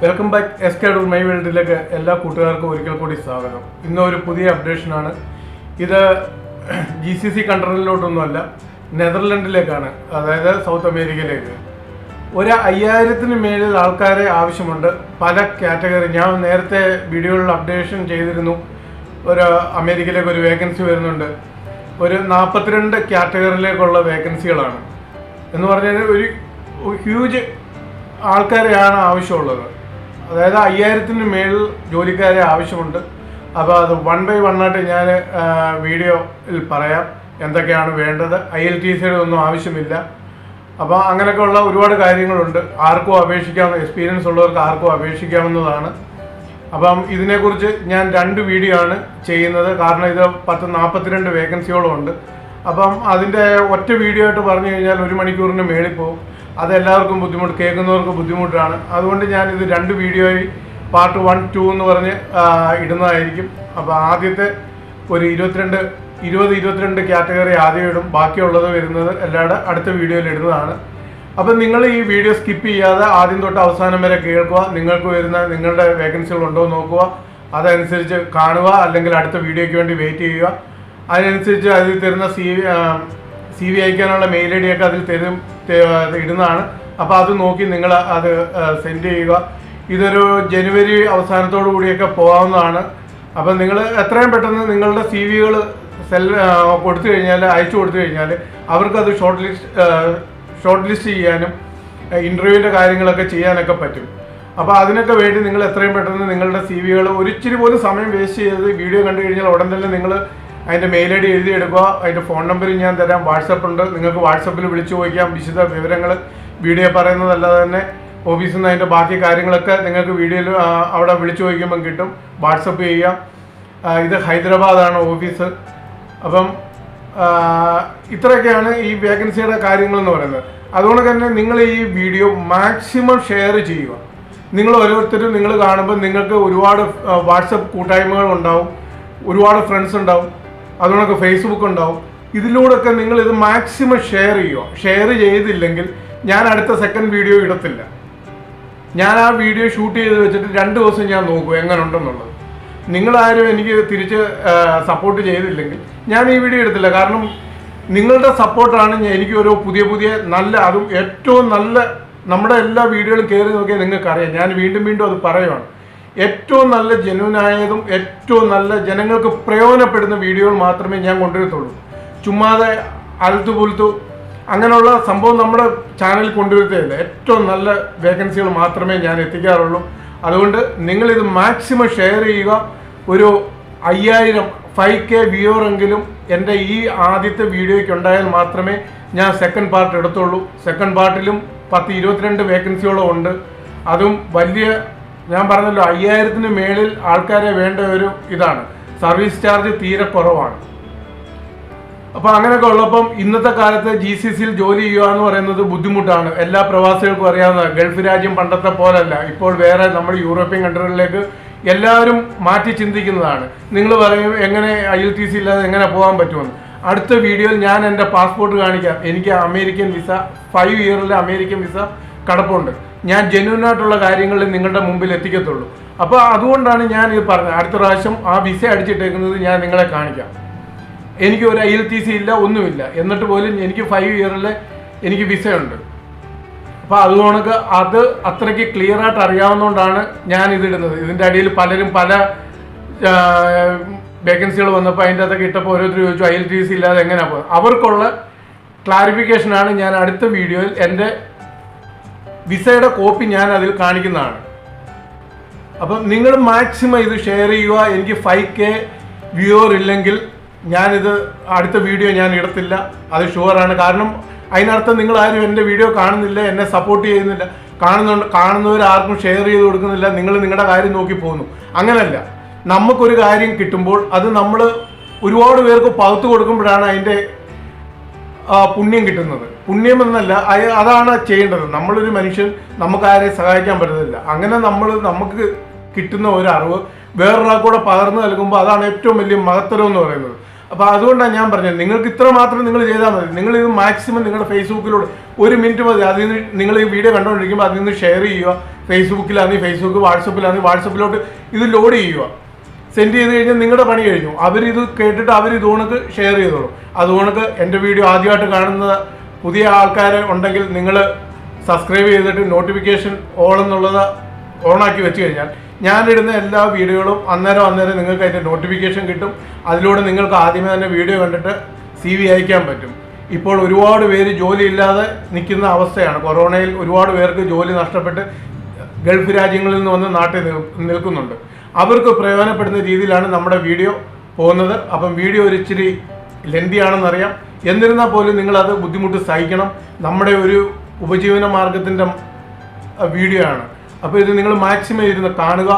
Welcome back ADOOR My വേൾഡിലേക്ക് എല്ലാ കൂട്ടുകാർക്കും ഒരിക്കൽ കൂടി സ്വാഗതം. ഇന്ന് ഒരു പുതിയ അപ്ഡേഷനാണ്. ഇത് GCC കൺട്രിയിലോട്ടൊന്നുമല്ല, നെതർലൻഡിലേക്കാണ്, അതായത് സൗത്ത് അമേരിക്കയിലേക്ക്. 5000-ന് മേളിൽ ആൾക്കാരെ ആവശ്യമുണ്ട്. പല കാറ്റഗറി ഞാൻ നേരത്തെ വീഡിയോയിൽ അപ്ഡേഷൻ ചെയ്തിരുന്നു. അമേരിക്കയിലേക്ക് ഒരു വേക്കൻസി വരുന്നുണ്ട്. 42 കാറ്റഗറിയിലേക്കുള്ള വേക്കൻസികളാണ് എന്ന് പറഞ്ഞാൽ ഒരു ഹ്യൂജ് ആൾക്കാരെയാണ് ആവശ്യമുള്ളത്. അതായത് 5000-ന് മേളിൽ ജോലിക്കാരെ ആവശ്യമുണ്ട്. അപ്പോൾ അത് 1 by 1 ആയിട്ട് ഞാൻ വീഡിയോയിൽ പറയാം എന്തൊക്കെയാണ് വേണ്ടത്. IELTS ഒന്നും ആവശ്യമില്ല. അപ്പോൾ അങ്ങനെയൊക്കെയുള്ള ഒരുപാട് കാര്യങ്ങളുണ്ട്. ആർക്കും അപേക്ഷിക്കാവുന്ന, എക്സ്പീരിയൻസ് ഉള്ളവർക്ക് ആർക്കും അപേക്ഷിക്കാവുന്നതാണ്. അപ്പം ഇതിനെക്കുറിച്ച് ഞാൻ 2 വീഡിയോ ആണ് ചെയ്യുന്നത്. കാരണം ഇത് 42 വേക്കൻസിയോളം ഉണ്ട്. അപ്പം അതിൻ്റെ ഒറ്റ വീഡിയോ ആയിട്ട് പറഞ്ഞു കഴിഞ്ഞാൽ 1 മണിക്കൂറിന് മേളിൽ പോകും. അതെല്ലാവർക്കും ബുദ്ധിമുട്ട്, കേൾക്കുന്നവർക്ക് ബുദ്ധിമുട്ടാണ്. അതുകൊണ്ട് ഞാൻ ഇത് 2 വീഡിയോയിൽ പാർട്ട് 1, 2 എന്ന് പറഞ്ഞ് ഇടുന്നതായിരിക്കും. അപ്പോൾ ആദ്യത്തെ ഒരു 20-22 കാറ്റഗറി ആദ്യം ഇടും. ബാക്കിയുള്ളത് വരുന്നത് എല്ലാവരുടെ അടുത്ത വീഡിയോയിൽ ഇടുന്നതാണ്. അപ്പം നിങ്ങൾ ഈ വീഡിയോ സ്കിപ്പ് ചെയ്യാതെ ആദ്യം തൊട്ട് അവസാനം വരെ കേൾക്കുക. നിങ്ങൾക്ക് വരുന്ന നിങ്ങളുടെ വേക്കൻസികൾ ഉണ്ടോ എന്ന് നോക്കുക. അതനുസരിച്ച് കാണുക, അല്ലെങ്കിൽ അടുത്ത വീഡിയോയ്ക്ക് വേണ്ടി വെയിറ്റ് ചെയ്യുക. അതിനനുസരിച്ച് അതിൽ തരുന്ന CV അയക്കാനുള്ള മെയിൽ ID ഒക്കെ അതിൽ ഇടുന്നതാണ്. അപ്പോൾ അത് നോക്കി നിങ്ങൾ അത് സെൻഡ് ചെയ്യുക. ഇതൊരു ജനുവരി അവസാനത്തോടു കൂടിയൊക്കെ പോകാവുന്നതാണ്. അപ്പം നിങ്ങൾ എത്രയും പെട്ടെന്ന് നിങ്ങളുടെ CVകൾ കൊടുത്തു കഴിഞ്ഞാൽ, അയച്ചു കൊടുത്തു കഴിഞ്ഞാൽ അവർക്കത് ഷോർട്ട് ലിസ്റ്റ് ചെയ്യാനും ഇൻ്റർവ്യൂവിൻ്റെ കാര്യങ്ങളൊക്കെ ചെയ്യാനൊക്കെ പറ്റും. അപ്പോൾ അതിനൊക്കെ വേണ്ടി നിങ്ങൾ എത്രയും പെട്ടെന്ന് നിങ്ങളുടെ CVകൾ ഒരിച്ചിരി പോലും സമയം വേസ്റ്റ് ചെയ്ത് വീഡിയോ കണ്ടു കഴിഞ്ഞാൽ ഉടൻ തന്നെ നിങ്ങൾ അതിൻ്റെ മെയിൽ ID എഴുതിയെടുക്കുക. അതിൻ്റെ ഫോൺ നമ്പർ ഞാൻ തരാം, വാട്സപ്പ് ഉണ്ട്. നിങ്ങൾക്ക് വാട്സപ്പിൽ വിളിച്ചു ചോദിക്കാം. വിശദ വിവരങ്ങൾ വീഡിയോ പറയുന്നതല്ലാതെ തന്നെ ഓഫീസിൽ നിന്ന് അതിൻ്റെ ബാക്കി കാര്യങ്ങളൊക്കെ നിങ്ങൾക്ക് വീഡിയോയിൽ അവിടെ വിളിച്ചു ചോദിക്കുമ്പം കിട്ടും. വാട്സപ്പ് ചെയ്യാം. ഇത് ഹൈദരാബാദാണ് ഓഫീസ്. അപ്പം ഇത്രയൊക്കെയാണ് ഈ വേക്കൻസിയുടെ കാര്യങ്ങളെന്ന് പറയുന്നത്. അതുകൊണ്ട് തന്നെ നിങ്ങൾ ഈ വീഡിയോ മാക്സിമം ഷെയർ ചെയ്യുക. നിങ്ങൾ ഓരോരുത്തരും നിങ്ങൾ കാണുമ്പോൾ നിങ്ങൾക്ക് ഒരുപാട് വാട്സപ്പ് കൂട്ടായ്മകൾ ഉണ്ടാവും, ഒരുപാട് ഫ്രണ്ട്സ് ഉണ്ടാവും, അതുകൊണ്ടൊക്കെ ഫേസ്ബുക്ക് ഉണ്ടാവും. ഇതിലൂടെയൊക്കെ നിങ്ങൾ ഇത് മാക്സിമം ഷെയർ ചെയ്യുക. ഷെയർ ചെയ്തില്ലെങ്കിൽ ഞാൻ അടുത്ത സെക്കൻഡ് വീഡിയോ ഇടത്തില്ല. ഞാൻ ആ വീഡിയോ ഷൂട്ട് ചെയ്ത് വെച്ചിട്ട് 2 ദിവസം ഞാൻ നോക്കും എങ്ങനെ ഉണ്ടെന്നുള്ളത്. നിങ്ങളാരും എനിക്ക് തിരിച്ച് സപ്പോർട്ട് ചെയ്തില്ലെങ്കിൽ ഞാൻ ഈ വീഡിയോ എടുത്തില്ല. കാരണം നിങ്ങളുടെ സപ്പോർട്ടാണ് എനിക്ക് ഓരോ പുതിയ നല്ല, അതും ഏറ്റവും നല്ല, നമ്മുടെ എല്ലാ വീഡിയോകളും കയറി നോക്കിയാൽ നിങ്ങൾക്കറിയാം. ഞാൻ വീണ്ടും അത് പറയുവാണ്. ഏറ്റവും നല്ല ജെന്യൂനായതും ഏറ്റവും നല്ല ജനങ്ങൾക്ക് പ്രയോജനപ്പെടുന്ന വീഡിയോകൾ മാത്രമേ ഞാൻ കൊണ്ടുവരത്തുള്ളൂ. ചുമ്മാതെ അൽത്തുപുൽത്തു അങ്ങനെയുള്ള സംഭവം നമ്മുടെ ചാനലിൽ കൊണ്ടുവരുത്തില്ല. ഏറ്റവും നല്ല വേക്കൻസികൾ മാത്രമേ ഞാൻ എത്തിക്കാറുള്ളൂ. അതുകൊണ്ട് നിങ്ങളിത് മാക്സിമം ഷെയർ ചെയ്യുക. ഒരു 5000 5K വ്യൂവറെങ്കിലും എൻ്റെ ഈ ആദ്യത്തെ വീഡിയോയ്ക്ക് ഉണ്ടായാൽ മാത്രമേ ഞാൻ സെക്കൻഡ് പാർട്ട് എടുത്തുള്ളൂ. സെക്കൻഡ് പാർട്ടിലും 22 വേക്കൻസിയോളം ഉണ്ട്. അതും വലിയ, ഞാൻ പറഞ്ഞല്ലോ 5000-ന് മേളിൽ ആൾക്കാരെ വേണ്ട ഒരു ഇതാണ്. സർവീസ് ചാർജ് തീരെ കുറവാണ്. അപ്പോൾ അങ്ങനെയൊക്കെ ഉള്ളപ്പം ഇന്നത്തെ കാലത്ത് GCCയിൽ ജോലി ചെയ്യുക എന്ന് പറയുന്നത് ബുദ്ധിമുട്ടാണ്. എല്ലാ പ്രവാസികൾക്കും അറിയാവുന്ന, ഗൾഫ് രാജ്യം പണ്ടത്തെ പോലല്ല. ഇപ്പോൾ വേറെ നമ്മുടെ യൂറോപ്യൻ കൺട്രികളിലേക്ക് എല്ലാവരും മാറ്റി ചിന്തിക്കുന്നതാണ്. നിങ്ങൾ പറയും എങ്ങനെ IELTS ഇല്ലാതെ എങ്ങനെ പോകാൻ പറ്റുമെന്ന്. അടുത്ത വീഡിയോയിൽ ഞാൻ എൻ്റെ പാസ്പോർട്ട് കാണിക്കാം. എനിക്ക് അമേരിക്കൻ വിസ 5 ഇയറിലെ അമേരിക്കൻ വിസ കിടപ്പുണ്ട്. ഞാൻ ജെന്യൂനായിട്ടുള്ള കാര്യങ്ങളിൽ നിങ്ങളുടെ മുമ്പിൽ എത്തിക്കത്തുള്ളൂ. അപ്പോൾ അതുകൊണ്ടാണ് ഞാൻ ഇത് പറഞ്ഞത്. അടുത്ത പ്രാവശ്യം ആ വിസ അടിച്ചിട്ടേക്കുന്നത് ഞാൻ നിങ്ങളെ കാണിക്കാം. എനിക്ക് ഒരു IELTS ഇല്ല, ഒന്നുമില്ല, എന്നിട്ട് പോലും എനിക്ക് 5 ഇയറിൽ എനിക്ക് വിസയുണ്ട്. അപ്പോൾ അതുകൊണ്ട് അത് അത്രയ്ക്ക് ക്ലിയർ ആയിട്ട് അറിയാവുന്നതുകൊണ്ടാണ് ഞാൻ ഇതിടുന്നത്. ഇതിൻ്റെ അടിയിൽ പലരും പല വേക്കൻസികൾ വന്നപ്പോൾ അതിൻ്റെ അകത്തൊക്കെ ഇട്ടപ്പോൾ ഓരോരുത്തർ ചോദിച്ചു IELTS ഇല്ലാതെ എങ്ങനെയാണ് പോകുന്നത്. അവർക്കുള്ള ക്ലാരിഫിക്കേഷനാണ് ഞാൻ അടുത്ത വീഡിയോയിൽ എൻ്റെ വിസയുടെ കോപ്പി ഞാൻ അതിൽ കാണിക്കുന്നതാണ്. അപ്പം നിങ്ങൾ മാക്സിമം ഇത് ഷെയർ ചെയ്യുക. എനിക്ക് 5K വ്യൂവർ ഇല്ലെങ്കിൽ ഞാനിത് അടുത്ത വീഡിയോ ഞാൻ ഇടത്തില്ല, അത് ഷുവറാണ്. കാരണം അതിനർത്ഥം നിങ്ങൾ ആരും എൻ്റെ വീഡിയോ കാണുന്നില്ല, എന്നെ സപ്പോർട്ട് ചെയ്യുന്നില്ല. കാണുന്നവർ ആർക്കും ഷെയർ ചെയ്ത് കൊടുക്കുന്നില്ല, നിങ്ങൾ നിങ്ങളുടെ കാര്യം നോക്കി പോകുന്നു. അങ്ങനല്ല. നമുക്കൊരു കാര്യം കിട്ടുമ്പോൾ അത് നമ്മൾ ഒരുപാട് പേർക്ക് പകുത്തു കൊടുക്കുമ്പോഴാണ് അതിൻ്റെ പുണ്യം കിട്ടുന്നത്. പുണ്യം എന്നല്ല, അതാണ് ചെയ്യേണ്ടത്. നമ്മളൊരു മനുഷ്യൻ, നമുക്ക് ആരെയും സഹായിക്കാൻ പറ്റത്തില്ല. അങ്ങനെ നമുക്ക് കിട്ടുന്ന ഒരു അറിവ് വേറൊരാൾക്കൂടെ പകർന്നു നൽകുമ്പോൾ അതാണ് ഏറ്റവും വലിയ മഹത്തരം എന്ന് പറയുന്നത്. അപ്പോൾ അതുകൊണ്ടാണ് ഞാൻ പറഞ്ഞത്, നിങ്ങൾക്ക് ഇത്ര മാത്രം നിങ്ങൾ ചെയ്താൽ മതി. നിങ്ങൾ ഇത് മാക്സിമം നിങ്ങളുടെ ഫേസ്ബുക്കിലൂടെ 1 മിനിറ്റ് മതി. അതിൽ നിന്ന് നിങ്ങൾ ഈ വീഡിയോ കണ്ടുകൊണ്ടിരിക്കുമ്പോൾ അതിൽ നിന്ന് ഷെയർ ചെയ്യുക. ഫേസ്ബുക്കിലാണെങ്കിൽ ഫേസ്ബുക്ക്, വാട്സപ്പിലാണെങ്കിൽ വാട്സപ്പിലോട്ട് ഇത് ലോഡ് ചെയ്യുക. സെൻഡ് ചെയ്ത് കഴിഞ്ഞാൽ നിങ്ങളുടെ പണി കഴിഞ്ഞു. അവരിത് കേട്ടിട്ട് ഇത് കണക്ക് ഷെയർ ചെയ്തോളൂ. അതുകൊണ്ട് എൻ്റെ വീഡിയോ ആദ്യമായിട്ട് കാണുന്ന പുതിയ ആൾക്കാർ ഉണ്ടെങ്കിൽ നിങ്ങൾ സബ്സ്ക്രൈബ് ചെയ്തിട്ട് നോട്ടിഫിക്കേഷൻ ഓൾ എന്നുള്ളത് ഓണാക്കി വെച്ച് കഴിഞ്ഞാൽ ഞാനിടുന്ന എല്ലാ വീഡിയോകളും അന്നേരം നിങ്ങൾക്ക് അതിൻ്റെ നോട്ടിഫിക്കേഷൻ കിട്ടും. അതിലൂടെ നിങ്ങൾക്ക് ആദ്യമേ തന്നെ വീഡിയോ കണ്ടിട്ട് CV അയക്കാൻ പറ്റും. ഇപ്പോൾ ഒരുപാട് പേര് ജോലിയില്ലാതെ നിൽക്കുന്ന അവസ്ഥയാണ്. കൊറോണയിൽ ഒരുപാട് പേർക്ക് ജോലി നഷ്ടപ്പെട്ട് ഗൾഫ് രാജ്യങ്ങളിൽ നിന്ന് വന്ന് നാട്ടിൽ നിൽക്കുന്നുണ്ട്. അവർക്ക് പ്രയോജനപ്പെടുന്ന രീതിയിലാണ് നമ്മുടെ വീഡിയോ പോകുന്നത്. അപ്പം വീഡിയോ ഒരു ഇച്ചിരി ലെന്തിയാണെന്നറിയാം. എന്നിരുന്നാൽ പോലും നിങ്ങളത് ബുദ്ധിമുട്ട് സഹിക്കണം. നമ്മുടെ ഒരു ഉപജീവന മാർഗത്തിൻ്റെ വീഡിയോ ആണ്. അപ്പോൾ ഇത് നിങ്ങൾ മാക്സിമം ഇരുന്ന് കാണുക.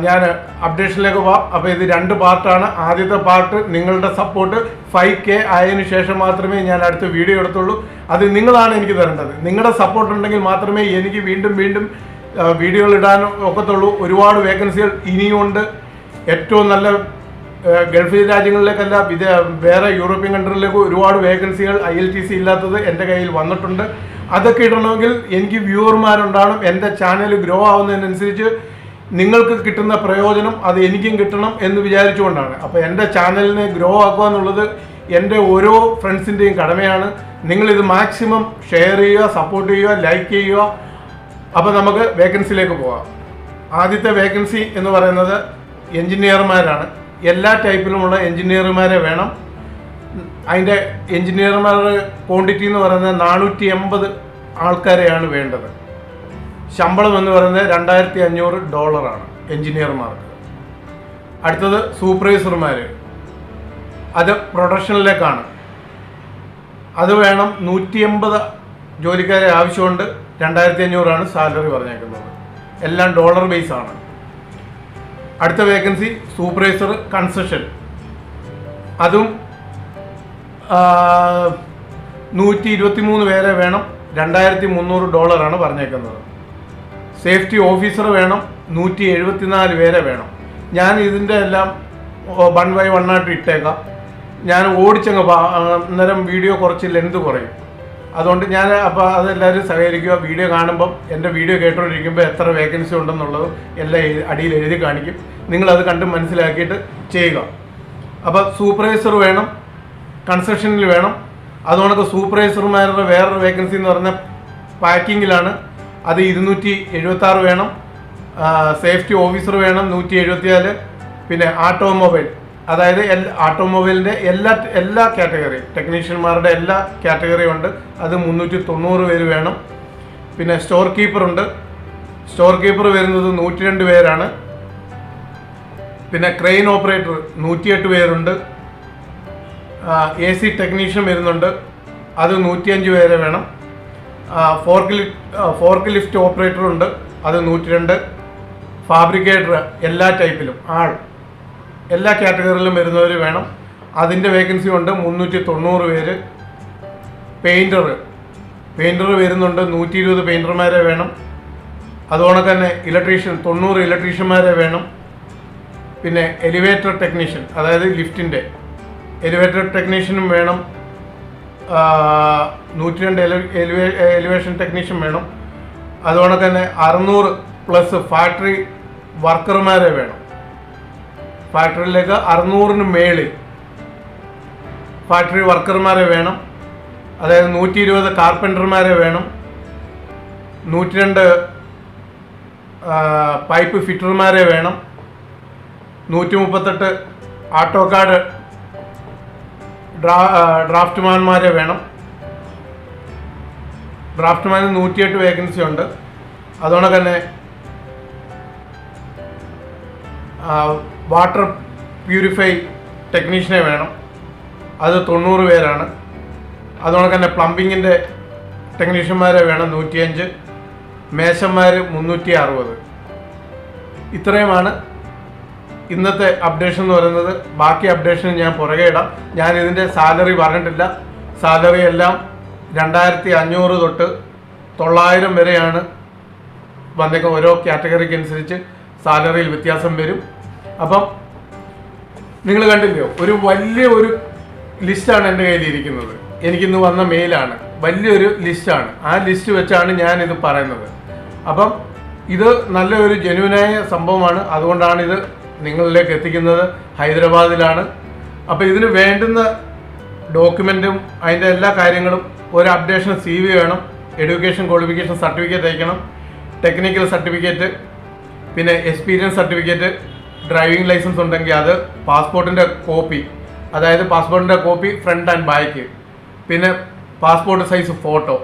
ഞാൻ അപ്ഡേഷനിലേക്ക് പോവാം. അപ്പോൾ ഇത് 2 പാർട്ടാണ്. ആദ്യത്തെ പാർട്ട് നിങ്ങളുടെ സപ്പോർട്ട് 5K ആയതിനു ശേഷം മാത്രമേ ഞാൻ അടുത്ത വീഡിയോ എടുത്തുള്ളൂ. അത് നിങ്ങളാണ് എനിക്ക് തരേണ്ടത്. നിങ്ങളുടെ സപ്പോർട്ട് ഉണ്ടെങ്കിൽ മാത്രമേ എനിക്ക് വീണ്ടും വീഡിയോകൾ ഇടാൻ ഒക്കത്തുള്ളൂ. ഒരുപാട് വേക്കൻസികൾ ഇനിയുമുണ്ട്. ഏറ്റവും നല്ല ഗൾഫ് രാജ്യങ്ങളിലേക്കല്ല, വേറെ യൂറോപ്യൻ കൺട്രികളിലേക്ക് ഒരുപാട് വേക്കൻസികൾ ILTC ഇല്ലാത്തത് എൻ്റെ കയ്യിൽ വന്നിട്ടുണ്ട്. അതൊക്കെ ഇടണമെങ്കിൽ എനിക്ക് വ്യൂവർമാരുണ്ടാകണം. എൻ്റെ ചാനൽ ഗ്രോ ആവുന്നതിനനുസരിച്ച് നിങ്ങൾക്ക് കിട്ടുന്ന പ്രയോജനം അത് എനിക്കും കിട്ടണം എന്ന് വിചാരിച്ചുകൊണ്ടാണ്. അപ്പോൾ എൻ്റെ ചാനലിനെ ഗ്രോ ആക്കുക എന്നുള്ളത് എൻ്റെ ഓരോ ഫ്രണ്ട്സിൻ്റെയും കടമയാണ്. നിങ്ങളിത് മാക്സിമം ഷെയർ ചെയ്യുക, സപ്പോർട്ട് ചെയ്യുക, ലൈക്ക് ചെയ്യുക. അപ്പോൾ നമുക്ക് വേക്കൻസിയിലേക്ക് പോകാം. ആദ്യത്തെ വേക്കൻസി എന്ന് പറയുന്നത് എൻജിനീയർമാരാണ്. എല്ലാ ടൈപ്പിലുമുള്ള എൻജിനീയർമാരെ വേണം. അതിൻ്റെ എൻജിനീയർമാരുടെ ക്വാണ്ടിറ്റി എന്ന് പറയുന്നത് 480 ആൾക്കാരെയാണ് വേണ്ടത്. ശമ്പളം എന്ന് പറയുന്നത് $2500 എൻജിനീയർമാർക്ക്. അടുത്തത് സൂപ്പർവൈസർമാർ, അത് പ്രൊഡക്ഷനിലേക്കാണ്. അത് വേണം. 180 ജോലിക്കാരെ ആവശ്യമുണ്ട്. 2500 സാലറി പറഞ്ഞേക്കുന്നത്. എല്ലാം ഡോളർ ബേസ് ആണ്. അടുത്ത വേക്കൻസി സൂപ്പർവൈസർ കൺസ്ട്രക്ഷൻ, അതും 123 പേരെ വേണം. $2300 പറഞ്ഞേക്കുന്നത്. സേഫ്റ്റി ഓഫീസർ വേണം. 174 പേരെ വേണം. ഞാൻ ഇതിൻ്റെ എല്ലാം 1 by 1 ആയിട്ട് ഇട്ടേക്കാം. ഞാൻ ഓടിച്ചങ്ങ് അന്നേരം വീഡിയോ കുറച്ച് ലെന്ത് കുറയും. അതുകൊണ്ട് ഞാൻ അപ്പോൾ അതെല്ലാവരും സഹകരിക്കുക. വീഡിയോ കാണുമ്പം എൻ്റെ വീഡിയോ കേട്ടുകൊണ്ടിരിക്കുമ്പോൾ എത്ര വേക്കൻസി ഉണ്ടെന്നുള്ളത് എല്ലാം അടിയിൽ എഴുതി കാണിക്കും. നിങ്ങളത് കണ്ട് മനസ്സിലാക്കിയിട്ട് ചെയ്യുക. അപ്പോൾ സൂപ്പർവൈസർ വേണം, കൺസ്ട്രക്ഷനിൽ വേണം. അതുകൊണ്ട് സൂപ്പർവൈസർമാരുടെ വേറൊരു വേക്കൻസി എന്ന് പറഞ്ഞാൽ പാക്കിങ്ങിലാണ്. അത് 276 വേണം. സേഫ്റ്റി ഓഫീസർ വേണം 174. പിന്നെ ഓട്ടോമൊബൈൽ, അതായത് ഓട്ടോമൊബൈലിൻ്റെ എല്ലാ കാറ്റഗറി ടെക്നീഷ്യന്മാരുടെ എല്ലാ കാറ്റഗറിയും ഉണ്ട്. അത് 390 പേര് വേണം. പിന്നെ സ്റ്റോർ കീപ്പർ ഉണ്ട്. സ്റ്റോർ കീപ്പർ വരുന്നത് 102 പേരാണ്. പിന്നെ ക്രെയിൻ ഓപ്പറേറ്റർ 108 പേരുണ്ട്. AC ടെക്നീഷ്യൻ വരുന്നുണ്ട്. അത് 105 പേരെ വേണം. ഫോർക്ക് ലിഫ്റ്റ് ഓപ്പറേറ്റർ ഉണ്ട്. അത് 102. ഫാബ്രിക്കേറ്റർ എല്ലാ ടൈപ്പിലും എല്ലാ കാറ്റഗറിയിലും വരുന്നവർ വേണം. അതിൻ്റെ വേക്കൻസി ഉണ്ട് 390 പേര്. പെയിൻറ്റർ വരുന്നുണ്ട്. 120 പെയിൻറ്റർമാരെ വേണം. അതുകൊണ്ട് തന്നെ ഇലക്ട്രീഷ്യൻ 90 ഇലക്ട്രീഷ്യന്മാരെ വേണം. പിന്നെ എലിവേറ്റർ ടെക്നീഷ്യൻ, അതായത് ലിഫ്റ്റിൻ്റെ എലിവേറ്റർ ടെക്നീഷ്യനും വേണം. 102 എലിവേഷൻ ടെക്നീഷ്യൻ വേണം. അതുകൊണ്ട് തന്നെ 600+ ഫാക്ടറി വർക്കർമാരെ വേണം. ഫാക്ടറിയിലേക്ക് 600 മേളിൽ ഫാക്ടറി വർക്കർമാരെ വേണം. അതായത് 120 കാർപ്പൻറ്റർമാരെ വേണം. 102 പൈപ്പ് ഫിറ്റർമാരെ വേണം. 138 ആട്ടോക്കാട് ഡ്രാഫ്റ്റ്മാൻമാരെ വേണം. ഡ്രാഫ്റ്റ്മാന് 108 വേക്കൻസി ഉണ്ട്. അതുകൊണ്ട് തന്നെ വാട്ടർ പ്യൂരിഫൈ ടെക്നീഷ്യനെ വേണം. അത് 90 പേരാണ്. അതുകൊണ്ട് തന്നെ പ്ലംബിങ്ങിൻ്റെ ടെക്നീഷ്യന്മാരെ വേണം 105. മേശന്മാർ 360. ഇത്രയുമാണ് ഇന്നത്തെ അപ്ഡേഷൻ എന്ന് പറയുന്നത്. ബാക്കി അപ്ഡേഷൻ ഞാൻ പുറകെ ഇടാം. ഞാൻ ഇതിൻ്റെ സാലറി പറഞ്ഞിട്ടില്ല. സാലറി എല്ലാം 2500 തൊട്ട് 900 വരെയാണ് വന്നേക്കും. ഓരോ കാറ്റഗറിക്ക് അനുസരിച്ച് സാലറിയിൽ വ്യത്യാസം വരും. അപ്പം നിങ്ങൾ കണ്ടില്ലയോ, ഒരു വലിയൊരു ലിസ്റ്റാണ് എൻ്റെ കയ്യിലിരിക്കുന്നത്. എനിക്കിന്ന് വന്ന മെയിലാണ്, വലിയൊരു ലിസ്റ്റാണ്. ആ ലിസ്റ്റ് വെച്ചാണ് ഞാനിത് പറയുന്നത്. അപ്പം ഇത് നല്ലൊരു ജെന്യുവനായ സംഭവമാണ്. അതുകൊണ്ടാണിത് നിങ്ങളിലേക്ക് എത്തിക്കുന്നത്. ഹൈദരാബാദിലാണ്. അപ്പോൾ ഇതിന് വേണ്ടുന്ന ഡോക്യുമെൻറ്റും അതിൻ്റെ എല്ലാ കാര്യങ്ങളും, ഒരു അപ്ഡേഷൻ CV വേണം, എഡ്യൂക്കേഷൻ ക്വാളിഫിക്കേഷൻ സർട്ടിഫിക്കറ്റ് അയക്കണം, ടെക്നിക്കൽ സർട്ടിഫിക്കറ്റ്, പിന്നെ എക്സ്പീരിയൻസ് സർട്ടിഫിക്കറ്റ്, ഡ്രൈവിംഗ് ലൈസൻസ് ഉണ്ടെങ്കിൽ അത്, പാസ്പോർട്ടിൻ്റെ കോപ്പി, അതായത് പാസ്പോർട്ടിൻ്റെ കോപ്പി ഫ്രണ്ട് ആൻഡ് ബാക്ക്, പിന്നെ പാസ്പോർട്ട് സൈസ് ഫോട്ടോ.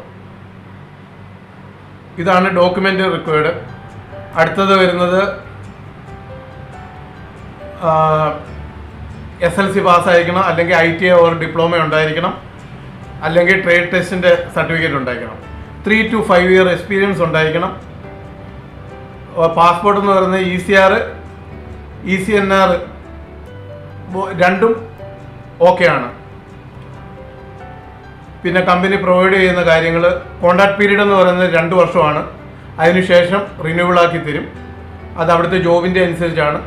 ഇതാണ് ഡോക്യുമെൻ്റ് റിക്വയർഡ്. അടുത്തത് വരുന്നത് SLC പാസ്സായിരിക്കണം, അല്ലെങ്കിൽ ITI ഓർ ഡിപ്ലോമ ഉണ്ടായിരിക്കണം, അല്ലെങ്കിൽ ട്രേഡ് ടെസ്റ്റിൻ്റെ സർട്ടിഫിക്കറ്റ് ഉണ്ടായിരിക്കണം. 3 to 5 year എക്സ്പീരിയൻസ് ഉണ്ടായിരിക്കണം. പാസ്പോർട്ട് എന്ന് പറയുന്നത് ECR ECNR രണ്ടും ഓക്കെയാണ്. പിന്നെ കമ്പനി പ്രൊവൈഡ് ചെയ്യുന്ന കാര്യങ്ങൾ, കോൺട്രാക്ട് പീരീഡ് എന്ന് പറയുന്നത് 2 വർഷമാണ്. അതിനുശേഷം റിന്യൂവൽ ആക്കി തരും. അത് അവിടുത്തെ ജോബിൻ്റെ അനുസരിച്ചാണ്.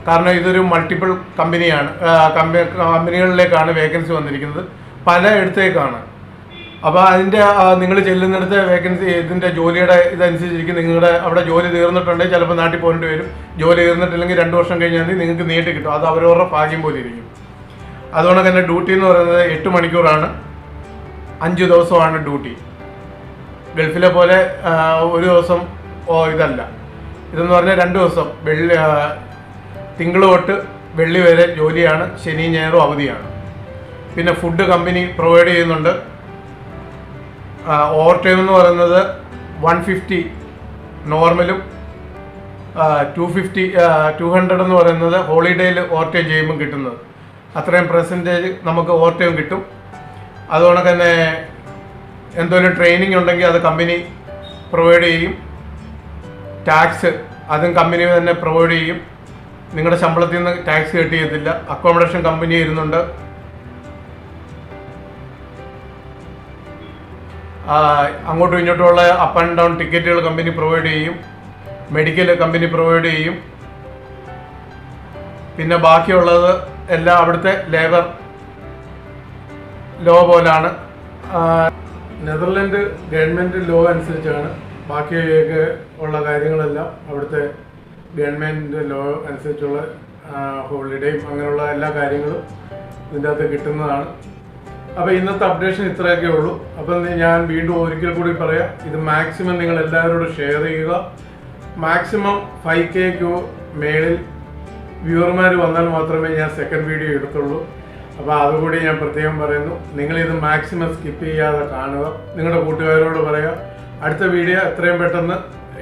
കാരണം ഇതൊരു മൾട്ടിപ്പിൾ കമ്പനിയാണ്, കമ്പനികളിലേക്കാണ് വേക്കൻസി വന്നിരിക്കുന്നത്, പല ഇടത്തേക്കാണ്. അപ്പോൾ അതിൻ്റെ നിങ്ങൾ ചെല്ലുന്നിടത്ത് വേക്കൻസി ഇതിൻ്റെ ജോലിയുടെ ഇതനുസരിച്ചിരിക്കും. നിങ്ങളുടെ അവിടെ ജോലി തീർന്നിട്ടുണ്ടെങ്കിൽ ചിലപ്പോൾ നാട്ടിൽ പോകേണ്ടി വരും. ജോലി തീർന്നിട്ടില്ലെങ്കിൽ 2 വർഷം കഴിഞ്ഞാൽ നിങ്ങൾക്ക് നീട്ടി കിട്ടും. അത് അവരവരുടെ ഭാഗ്യം പോലെ ഇരിക്കും. അതുകൊണ്ട് തന്നെ ഡ്യൂട്ടി എന്ന് പറയുന്നത് 8 മണിക്കൂറാണ്, 5 ദിവസമാണ് ഡ്യൂട്ടി. ഗൾഫിലെ പോലെ ഒരു ദിവസം ഇതല്ല. ഇതെന്ന് പറഞ്ഞാൽ 2 ദിവസം, തിങ്കൾ തൊട്ട് വെള്ളി വരെ ജോലിയാണ്, ശനി ഞായറും അവധിയാണ്. പിന്നെ ഫുഡ് കമ്പനി പ്രൊവൈഡ് ചെയ്യുന്നുണ്ട്. ഓവർ ടൈം എന്ന് പറയുന്നത് 150 നോർമലും, 200 എന്ന് പറയുന്നത് ഹോളിഡേയിൽ ഓവർ ടൈം ചെയ്യുമ്പോൾ കിട്ടുന്നത്. അത്രയും പെർസെൻറ്റേജ് നമുക്ക് ഓവർ ടൈം കിട്ടും. അതുകൊണ്ട് തന്നെ എന്തെങ്കിലും ട്രെയിനിങ് ഉണ്ടെങ്കിൽ അത് കമ്പനി പ്രൊവൈഡ് ചെയ്യും. ടാക്സ് അതും കമ്പനി തന്നെ പ്രൊവൈഡ് ചെയ്യും. നിങ്ങളുടെ ശമ്പളത്തിൽ നിന്ന് ടാക്സ് കട്ട് ചെയ്യത്തില്ല. അക്കോമഡേഷൻ കമ്പനി ഇരുന്നുണ്ട്. അങ്ങോട്ടും ഇങ്ങോട്ടുമുള്ള അപ്പ് ആൻഡ് ഡൗൺ ടിക്കറ്റുകൾ കമ്പനി പ്രൊവൈഡ് ചെയ്യും. മെഡിക്കൽ കമ്പനി പ്രൊവൈഡ് ചെയ്യും. പിന്നെ ബാക്കിയുള്ളത് എല്ലാം അവിടുത്തെ ലേബർ ലോ പോലാണ്. നെതർലൻഡ് ഗവൺമെൻറ് ലോ അനുസരിച്ചാണ് ബാക്കിയൊക്കെ ഉള്ള കാര്യങ്ങളെല്ലാം. അവിടുത്തെ ഗവൺമെൻറ് ലോ അനുസരിച്ചുള്ള ഹോളിഡേയും അങ്ങനെയുള്ള എല്ലാ കാര്യങ്ങളും ഇതിൻ്റെ അകത്ത് കിട്ടുന്നതാണ്. അപ്പോൾ ഇന്നത്തെ അപ്ഡേഷൻ ഇത്രയൊക്കെ ഉള്ളൂ. അപ്പം ഞാൻ വീണ്ടും ഒരിക്കൽ കൂടി പറയാം, ഇത് മാക്സിമം നിങ്ങൾ എല്ലാവരോടും ഷെയർ ചെയ്യുക. മാക്സിമം 5K മേളിൽ വ്യൂവർമാർ വന്നാൽ മാത്രമേ ഞാൻ സെക്കൻഡ് വീഡിയോ എടുത്തുള്ളൂ. അപ്പോൾ അതുകൂടി ഞാൻ പ്രത്യേകം പറയുന്നു. നിങ്ങളിത് മാക്സിമം സ്കിപ്പ് ചെയ്യാതെ കാണുക. നിങ്ങളുടെ കൂട്ടുകാരോട് പറയുക. അടുത്ത വീഡിയോ എത്രയും പെട്ടെന്ന്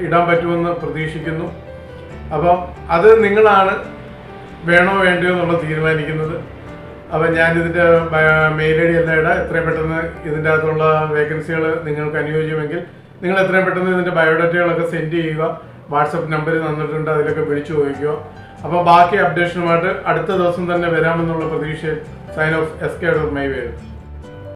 ഇടാൻ പറ്റുമെന്ന് പ്രതീക്ഷിക്കുന്നു. അപ്പം അത് നിങ്ങളാണ് വേണോ വേണ്ടയോ എന്നുള്ളത് തീരുമാനിക്കുന്നത്. അപ്പം ഞാനിതിൻ്റെ മെയിൽ ID എല്ലാം ഇടാം. എത്രയും പെട്ടെന്ന് ഇതിൻ്റെ അകത്തുള്ള വേക്കൻസികൾ നിങ്ങൾക്ക് അനുയോജ്യമെങ്കിൽ നിങ്ങൾ എത്രയും പെട്ടെന്ന് ഇതിൻ്റെ ബയോഡാറ്റകളൊക്കെ സെൻഡ് ചെയ്യുക. വാട്സപ്പ് നമ്പർ തന്നിട്ടുണ്ട്, അതിലൊക്കെ വിളിച്ചു ചോദിക്കുക. അപ്പോൾ ബാക്കി അപ്ഡേഷനുമായിട്ട് അടുത്ത ദിവസം തന്നെ വരാമെന്നുള്ള പ്രതീക്ഷയിൽ sign off SK ADOOR MY WORLD.